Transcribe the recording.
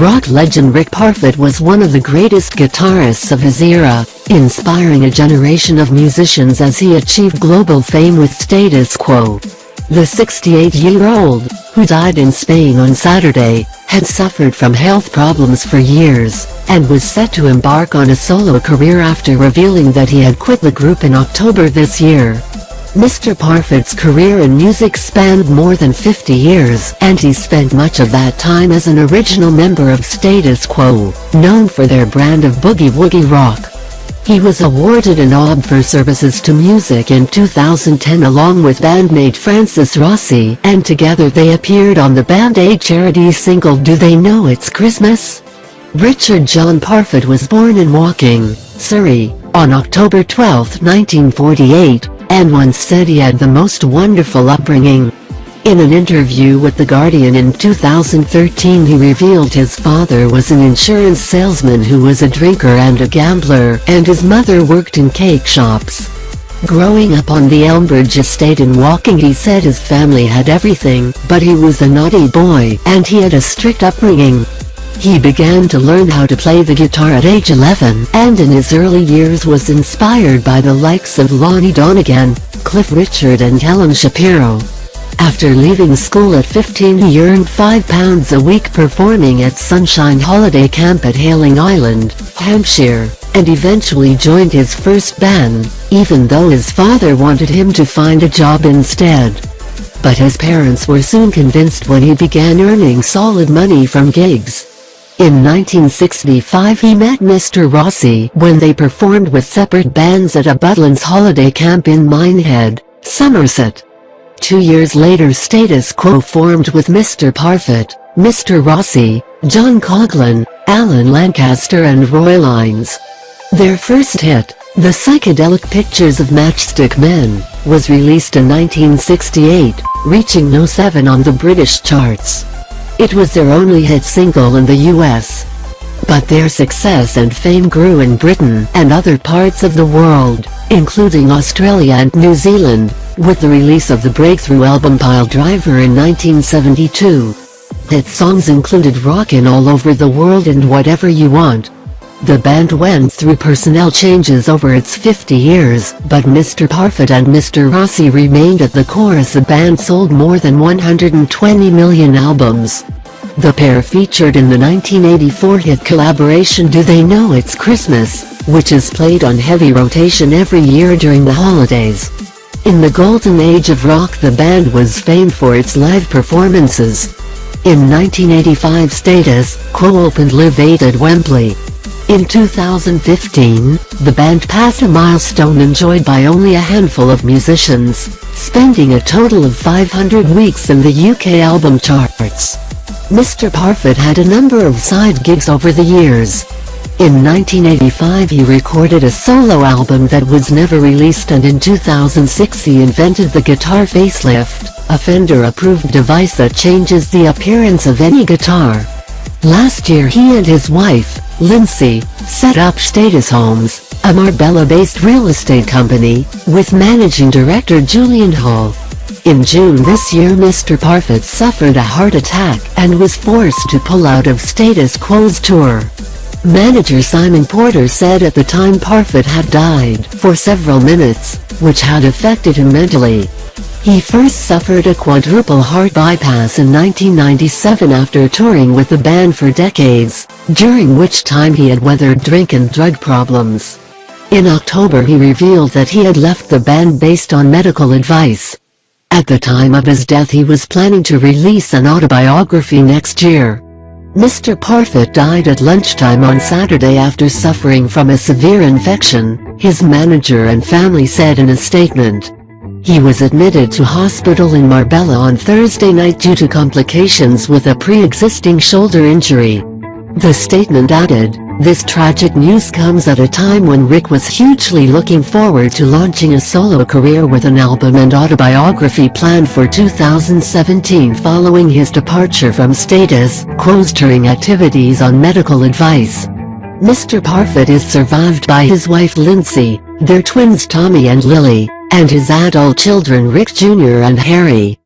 Rock legend Rick Parfitt was one of the greatest guitarists of his era, inspiring a generation of musicians as he achieved global fame with Status Quo. The 68-year-old, who died in Spain on Saturday, had suffered from health problems for years, and was set to embark on a solo career after revealing that he had quit the group in October this year. Mr. Parfitt's career in music spanned more than 50 years, and he spent much of that time as an original member of Status Quo, known for their brand of boogie-woogie rock. He was awarded an Ob for services to music in 2010 along with bandmate Francis Rossi, and together they appeared on the Band Aid charity single Do They Know It's Christmas? Richard John Parfitt was born in Woking, Surrey, on October 12, 1948, and once said he had the most wonderful upbringing. In an interview with The Guardian in 2013 he revealed his father was an insurance salesman who was a drinker and a gambler, and his mother worked in cake shops. Growing up on the Elmbridge estate in Woking, he said his family had everything, but he was a naughty boy, and he had a strict upbringing. He began to learn how to play the guitar at age 11, and in his early years was inspired by the likes of Lonnie Donegan, Cliff Richard and Helen Shapiro. After leaving school at 15 he earned £5 a week performing at Sunshine Holiday Camp at Hayling Island, Hampshire, and eventually joined his first band, even though his father wanted him to find a job instead. But his parents were soon convinced when he began earning solid money from gigs. In 1965 he met Mr. Rossi when they performed with separate bands at a Butlins holiday camp in Minehead, Somerset. 2 years later Status Quo formed with Mr. Parfitt, Mr. Rossi, John Coughlin, Alan Lancaster and Roy Lines. Their first hit, The Psychedelic Pictures of Matchstick Men, was released in 1968, reaching No. 7 on the British charts. It was their only hit single in the US. But their success and fame grew in Britain and other parts of the world, including Australia and New Zealand, with the release of the breakthrough album Pile Driver in 1972. Hit songs included Rockin' All Over the World and Whatever You Want. The band went through personnel changes over its 50 years, but Mr. Parfitt and Mr. Rossi remained at the core as the band sold more than 120 million albums. The pair featured in the 1984 hit collaboration Do They Know It's Christmas, which is played on heavy rotation every year during the holidays. In the golden age of rock the band was famed for its live performances. In 1985 Status Quo opened Live 8 at Wembley. In 2015, the band passed a milestone enjoyed by only a handful of musicians, spending a total of 500 weeks in the UK album charts. Mr. Parfitt had a number of side gigs over the years. In 1985 he recorded a solo album that was never released, and in 2006 he invented the guitar facelift, a Fender-approved device that changes the appearance of any guitar. Last year he and his wife, Lindsay, set up Status Homes, a Marbella-based real estate company, with managing director Julian Hall. In June this year Mr. Parfitt suffered a heart attack and was forced to pull out of Status Quo's tour. Manager Simon Porter said at the time Parfitt had died for several minutes, which had affected him mentally. He first suffered a quadruple heart bypass in 1997 after touring with the band for decades, during which time he had weathered drink and drug problems. In October he revealed that he had left the band based on medical advice. At the time of his death he was planning to release an autobiography next year. Mr. Parfitt died at lunchtime on Saturday after suffering from a severe infection, his manager and family said in a statement. He was admitted to hospital in Marbella on Thursday night due to complications with a pre-existing shoulder injury. The statement added, "This tragic news comes at a time when Rick was hugely looking forward to launching a solo career with an album and autobiography planned for 2017 following his departure from Status Quo's touring activities on medical advice." Mr. Parfitt is survived by his wife Lindsay, their twins Tommy and Lily, and his adult children Rick Jr. and Harry.